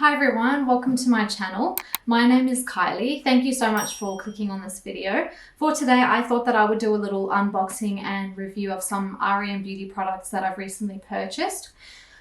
Hi everyone, welcome to my channel. My name is Kylie. Thank you so much for clicking on this video. For today, I thought that I would do a little unboxing and review of some R.E.M beauty products that I've recently purchased.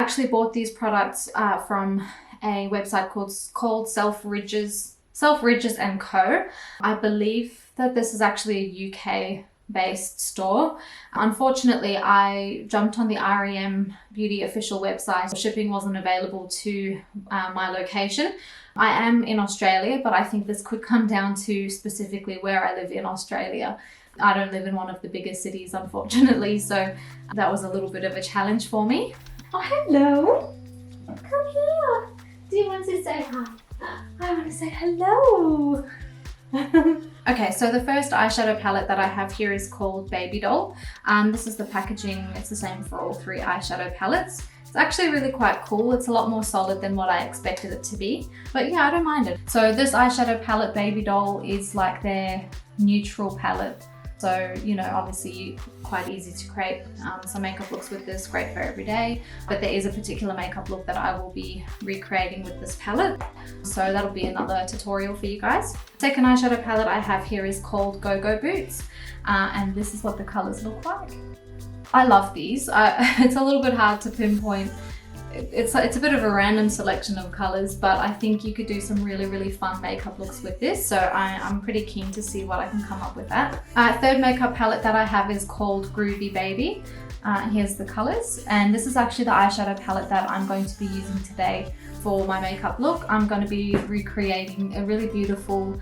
I actually bought these products from a website called Self Ridges & Co. I believe that this is actually a UK based store. Unfortunately, I jumped on the R.E.M beauty official website. Shipping wasn't available to my location. I am in Australia, but I think this could come down to specifically where I live in Australia. I don't live in one of the bigger cities, unfortunately, so that was a little bit of a challenge for me. Oh, hello. Come here. Do you want to say hi? I want to say hello. Okay, so the first eyeshadow palette that I have here is called Babydoll. This is the packaging. It's the same for all three eyeshadow palettes. It's actually really quite cool. It's a lot more solid than what I expected it to be, but yeah, I don't mind it. So this eyeshadow palette, Babydoll, is like their neutral palette. So, you know, obviously quite easy to create some makeup looks with this, great for every day. But there is a particular makeup look that I will be recreating with this palette. So that'll be another tutorial for you guys. Second eyeshadow palette I have here is called Gogo Boots. And this is what the colors look like. I love these. It's a little bit hard to pinpoint. It's a bit of a random selection of colors, but I think you could do some really fun makeup looks with this. So I'm pretty keen to see what I can come up with that. Third makeup palette that I have is called Groovy Baby. Here's the colors, and this is actually the eyeshadow palette that I'm going to be using today for my makeup look. I'm going to be recreating a really beautiful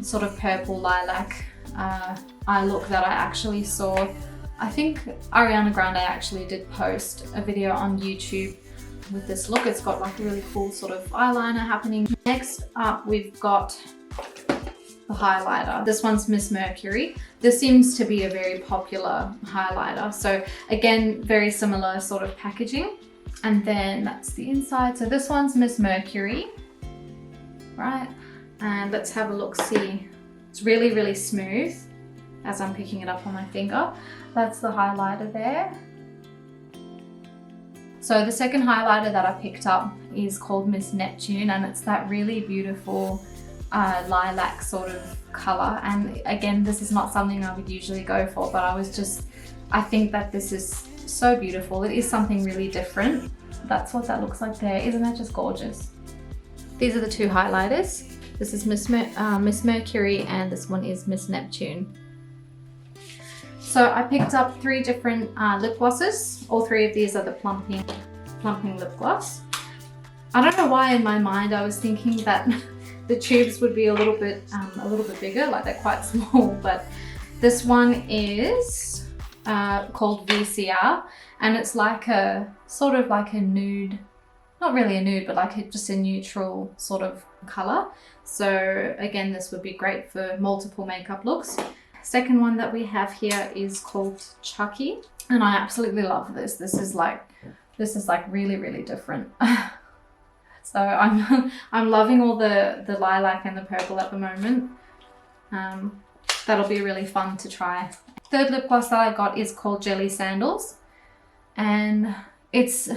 sort of purple lilac eye look that I actually saw. I think Ariana Grande actually did post a video on YouTube with this look. It's got like a really cool sort of eyeliner happening. Next up, we've got the highlighter. This one's Miss Mercury. This seems to be a very popular highlighter. So again, very similar sort of packaging. And then that's the inside. So this one's Miss Mercury, right? And let's have a look, see. It's really smooth as I'm picking it up on my finger. That's the highlighter there. So the second highlighter that I picked up is called Miss Neptune, and it's that really beautiful lilac sort of color. And again, this is not something I would usually go for, but I think that this is so beautiful. It is something really different. That's what that looks like there. Isn't that just gorgeous? These are the two highlighters. This is Miss Mercury, and this one is Miss Neptune. So I picked up three different lip glosses. All three of these are the Plumping lip gloss. I don't know why in my mind I was thinking that the tubes would be a little bit bigger, like they're quite small, but this one is called VCR, and it's like a sort of like a nude, not really a nude, but like just a neutral sort of color. So again, this would be great for multiple makeup looks. Second one that we have here is called Chuckie, and I absolutely love this. This is like really different. So I'm loving all the lilac and the purple at the moment. That'll be really fun to try. Third lip gloss that I got is called Jelly Sandals, and it's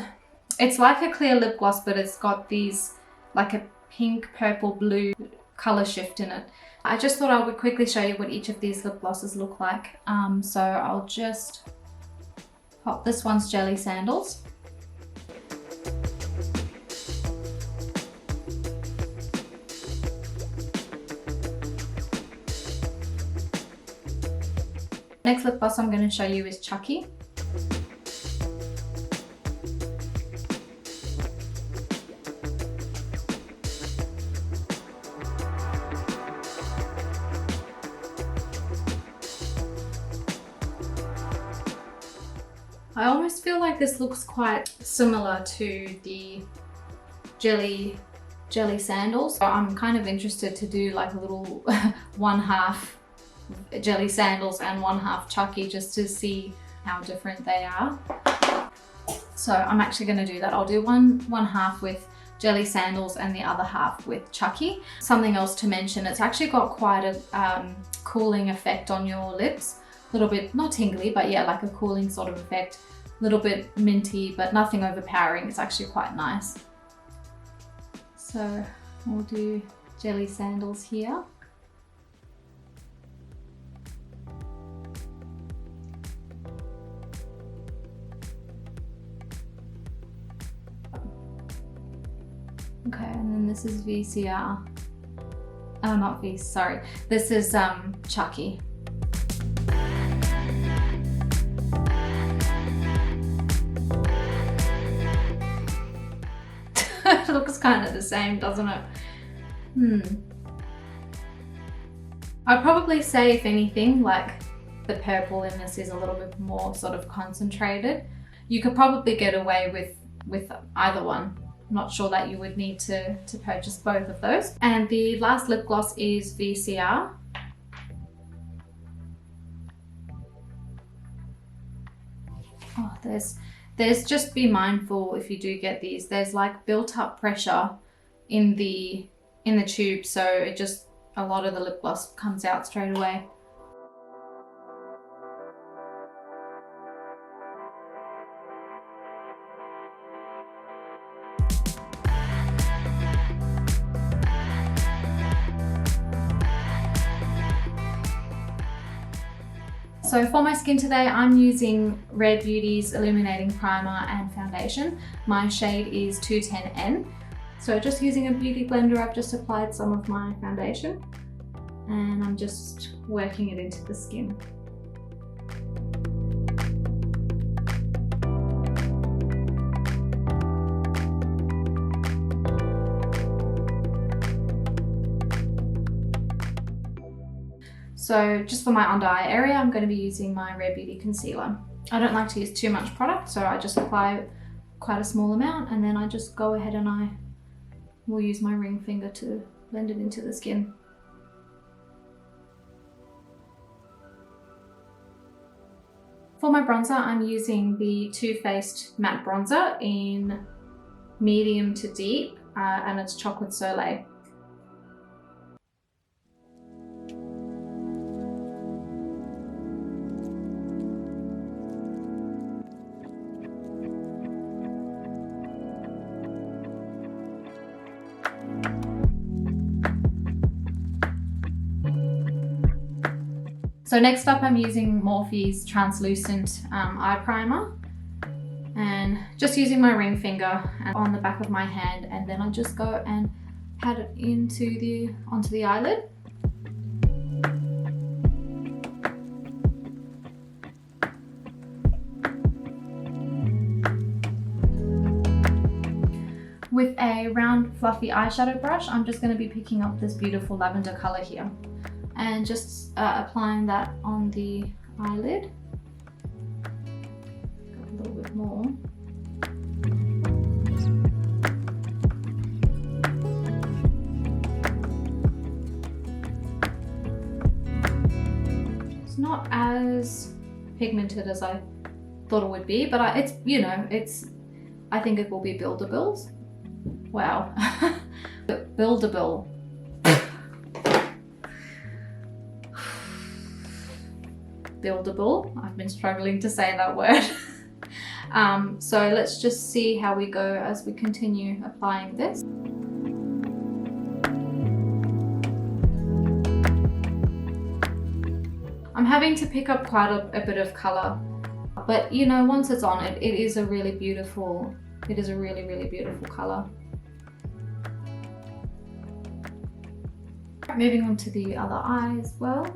like a clear lip gloss, but it's got these like a pink, purple, blue color shift in it. I just thought I would quickly show you what each of these lip glosses look like. So I'll just pop, this one's Jelly Sandals. Next lip gloss I'm going to show you is Chuckie. I almost feel like this looks quite similar to the Jelly Sandals. So I'm kind of interested to do like a little 1/2 Jelly Sandals and 1/2 Chuckie, just to see how different they are. So I'm actually going to do that. I'll do one half with Jelly Sandals and the other half with Chuckie. Something else to mention, it's actually got quite a cooling effect on your lips. A little bit, not tingly, but yeah, like a cooling sort of effect. A little bit minty, but nothing overpowering. It's actually quite nice. So we'll do Jelly Sandals here. Okay, and then this is VCR. Oh, not V, sorry. This is Chuckie. It looks kind of the same, doesn't it? I'd probably say, if anything, like the purple in this is a little bit more sort of concentrated. You could probably get away with either one. I'm not sure that you would need to purchase both of those. And the last lip gloss is VCR. Oh, there's just be mindful if you do get these. There's like built up pressure in the tube, so it just, a lot of the lip gloss comes out straight away. So for my skin today, I'm using Rare Beauty's Illuminating Primer and Foundation. My shade is 210N. So just using a beauty blender, I've just applied some of my foundation and I'm just working it into the skin. So just for my under eye area, I'm going to be using my Rare Beauty concealer. I don't like to use too much product, so I just apply quite a small amount and then I just go ahead and I will use my ring finger to blend it into the skin. For my bronzer, I'm using the Too Faced matte bronzer in medium to deep and it's Chocolate Soleil. So next up, I'm using Morphe's translucent eye primer and just using my ring finger on the back of my hand, and then I just go and pat it onto the eyelid. With a round fluffy eyeshadow brush, I'm just going to be picking up this beautiful lavender color here and just applying that on the eyelid. A little bit more. It's not as pigmented as I thought it would be, but it's, you know, I think it will be buildable. Wow. Buildable. Buildable. I've been struggling to say that word. So let's just see how we go as we continue applying this. I'm having to pick up quite a bit of color, but you know, once it's on it is a really beautiful, it is a really, really beautiful color. Moving on to the other eye as well.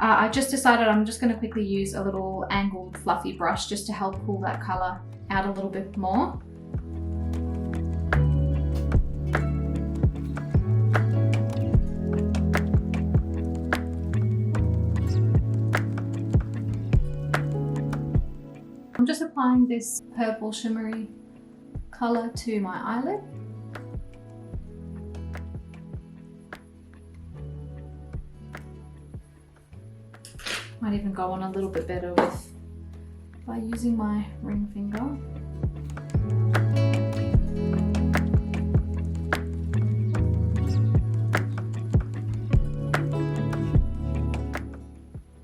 I just decided I'm just going to quickly use a little angled fluffy brush just to help pull that color out a little bit more. I'm just applying this purple shimmery color to my eyelid. Might even go on a little bit better by using my ring finger.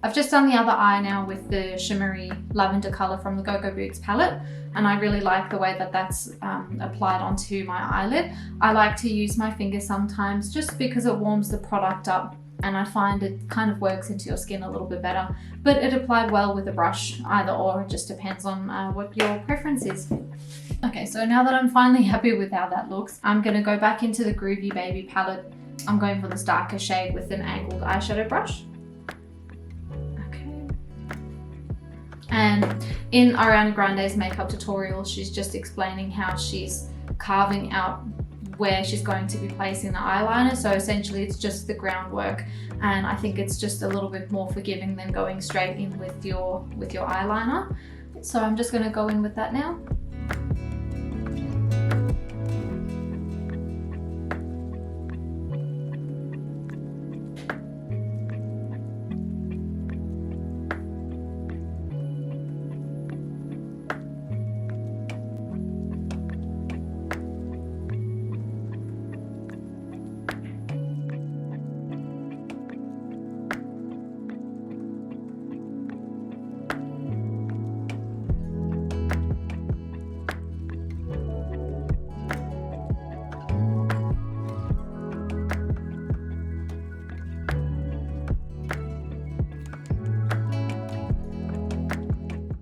I've just done the other eye now with the shimmery lavender color from the Gogo Boots palette, and I really like the way that that's applied onto my eyelid. I like to use my finger sometimes just because it warms the product up, and I find it kind of works into your skin a little bit better. But it applied well with a brush, either or, it just depends on what your preference is. Okay, so now that I'm finally happy with how that looks, I'm gonna go back into the Groovy Baby palette. I'm going for this darker shade with an angled eyeshadow brush. Okay. And in Ariana Grande's makeup tutorial, she's just explaining how she's carving out where she's going to be placing the eyeliner. So essentially it's just the groundwork, and I think it's just a little bit more forgiving than going straight in with your eyeliner. So I'm just gonna go in with that now.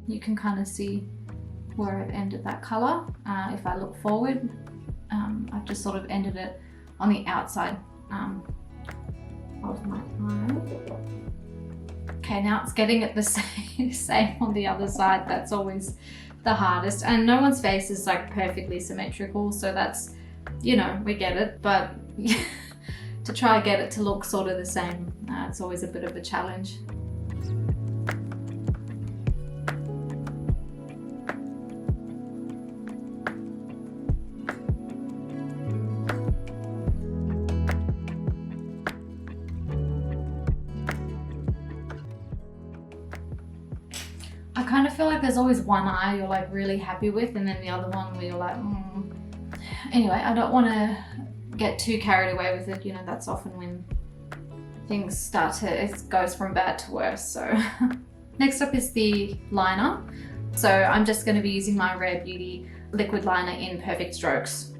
You can kind of see where I've ended that color. If I look forward, I've just sort of ended it on the outside of my eye. Okay, now it's getting it the same on the other side. That's always the hardest. And no one's face is like perfectly symmetrical, so that's, you know, we get it. But to try and get it to look sort of the same, it's always a bit of a challenge. I kind of feel like there's always one eye you're like really happy with, and then the other one where you're like, Anyway, I don't want to get too carried away with it. You know, that's often when things start to, it goes from bad to worse. So next up is the liner. So I'm just going to be using my Rare Beauty liquid liner in Perfect Strokes.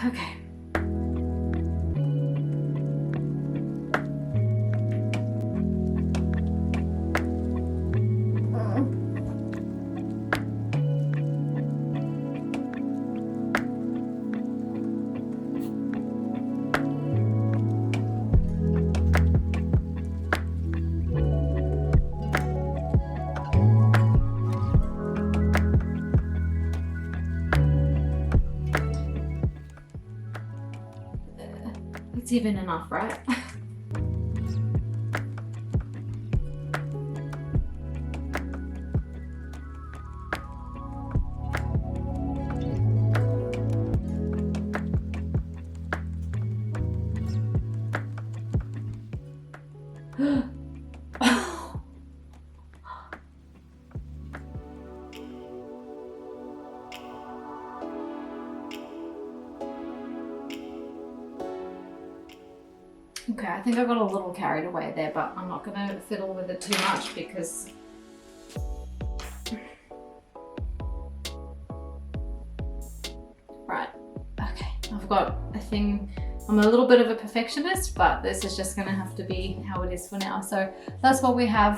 Okay. It's even enough, right? Okay, I think I got a little carried away there, but I'm not going to fiddle with it too much because right, okay, I've got a thing. I'm a little bit of a perfectionist, but this is just going to have to be how it is for now. So that's what we have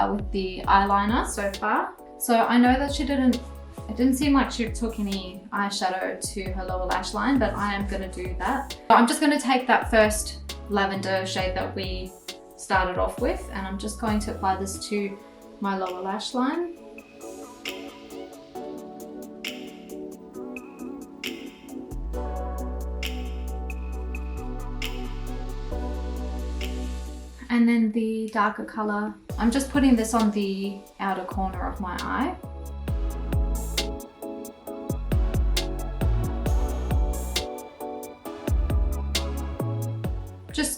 with the eyeliner so far. So I know that it didn't seem like she took any eyeshadow to her lower lash line, but I am going to do that. So I'm just going to take that first lavender shade that we started off with, and I'm just going to apply this to my lower lash line. And then the darker color, I'm just putting this on the outer corner of my eye.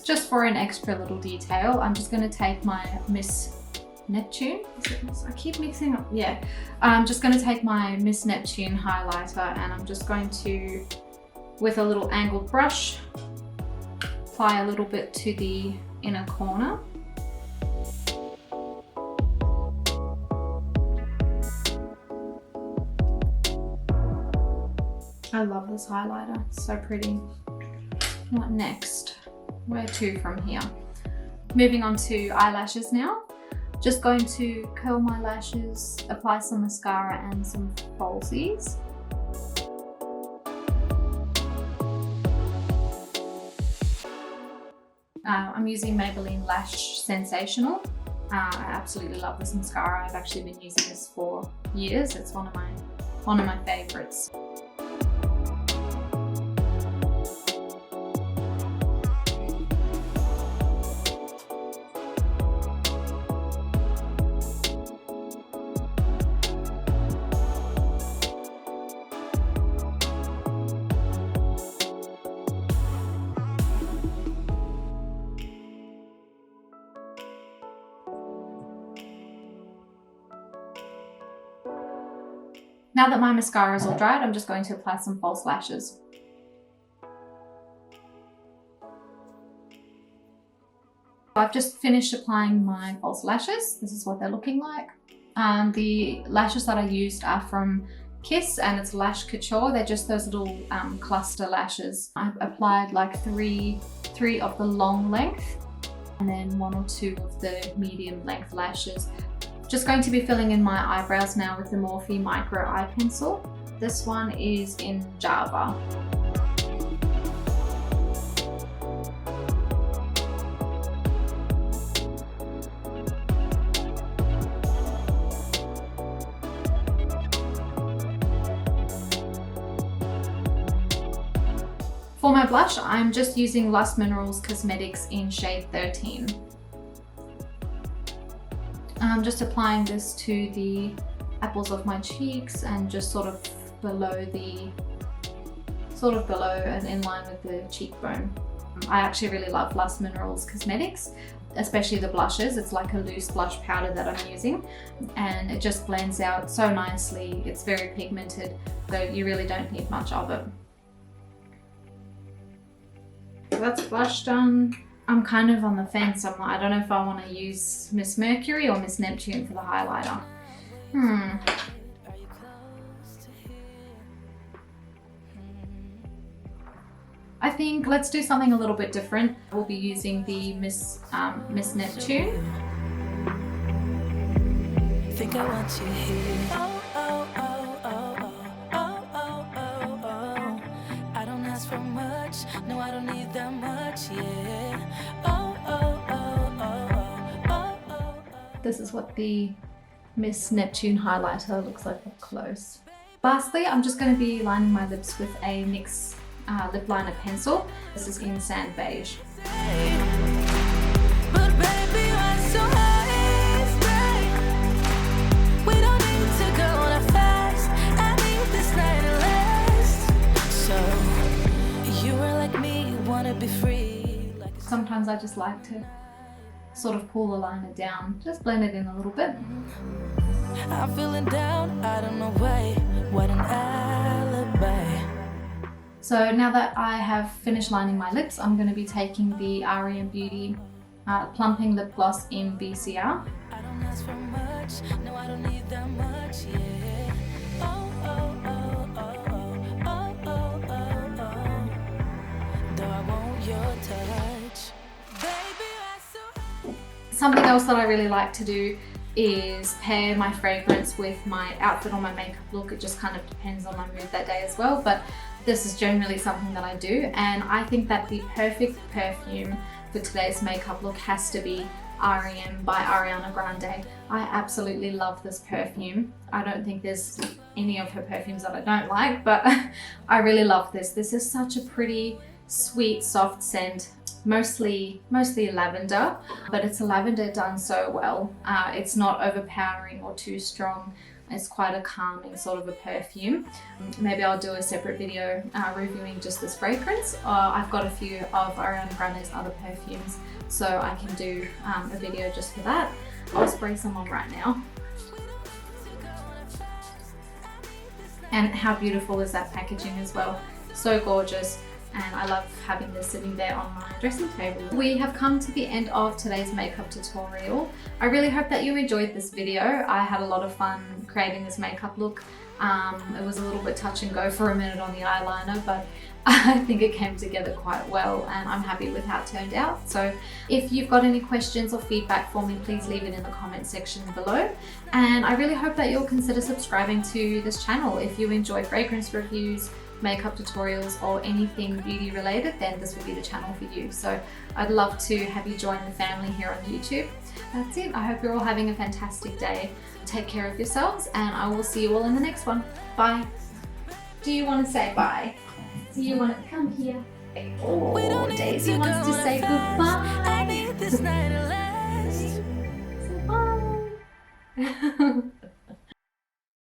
Just for an extra little detail, I'm just going to take my Miss Neptune. I keep mixing up. Yeah, I'm just going to take my Miss Neptune highlighter, and I'm just going to, with a little angled brush, apply a little bit to the inner corner. I love this highlighter, it's so pretty. What next? Where to from here? Moving on to eyelashes now. Just going to curl my lashes, apply some mascara and some falsies. I'm using Maybelline Lash Sensational. I absolutely love this mascara. I've actually been using this for years. It's one of my favorites. Now that my mascara is all dried, I'm just going to apply some false lashes. I've just finished applying my false lashes. This is what they're looking like. The lashes that I used are from Kiss and it's Lash Couture. They're just those little cluster lashes. I've applied like three of the long length and then 1 or 2 of the medium length lashes. Just going to be filling in my eyebrows now with the Morphe Micro Eye Pencil. This one is in Java. For my blush, I'm just using Lust Minerals Cosmetics in shade 13. I'm just applying this to the apples of my cheeks and just sort of below and in line with the cheekbone. I actually really love Lust Minerals Cosmetics, especially the blushes. It's like a loose blush powder that I'm using and it just blends out so nicely. It's very pigmented, so you really don't need much of it. So that's blush done. I'm kind of on the fence. I don't know if I want to use Miss Mercury or Miss Neptune for the highlighter. I think let's do something a little bit different. We'll be using the Miss Neptune. Think I want you here. I don't ask for much. No, I don't need that much. Yeah. This is what the Miss Neptune highlighter looks like up close. Lastly, I'm just going to be lining my lips with a NYX lip liner pencil. This is in Sand Beige. Sometimes I just like to sort of pull the liner down, just blend it in a little bit. I'm feeling down, I don't know why, what an alibi. So now that I have finished lining my lips, I'm going to be taking the R.E.M Beauty Plumping Lip Gloss in VCR. I don't ask for much, no I don't need that much, yeah. Though I want your touch. Something else that I really like to do is pair my fragrance with my outfit or my makeup look. It just kind of depends on my mood that day as well, but this is generally something that I do, and I think that the perfect perfume for today's makeup look has to be R.E.M by Ariana Grande. I absolutely love this perfume. I don't think there's any of her perfumes that I don't like, but I really love this. This is such a pretty, sweet, soft scent. Mostly lavender, but it's a lavender done so well. It's not overpowering or too strong. It's quite a calming sort of a perfume. Maybe I'll do a separate video reviewing just this fragrance. I've got a few of Ariana Grande's other perfumes, so I can do a video just for that. I'll spray some on right now. And how beautiful is that packaging as well? So gorgeous. and I love having this sitting there on my dressing table. We have come to the end of today's makeup tutorial. I really hope that you enjoyed this video. I had a lot of fun creating this makeup look. It was a little bit touch and go for a minute on the eyeliner, but I think it came together quite well and I'm happy with how it turned out. So if you've got any questions or feedback for me, please leave it in the comment section below. And I really hope that you'll consider subscribing to this channel. If you enjoy fragrance reviews, makeup tutorials, or anything beauty related, then this would be the channel for you. So I'd love to have you join the family here on YouTube. That's it. I hope you're all having a fantastic day. Take care of yourselves and I will see you all in the next one. Bye. Do you want to say bye? Do you want to come here? Oh, Daisy wants to say goodbye. Say bye.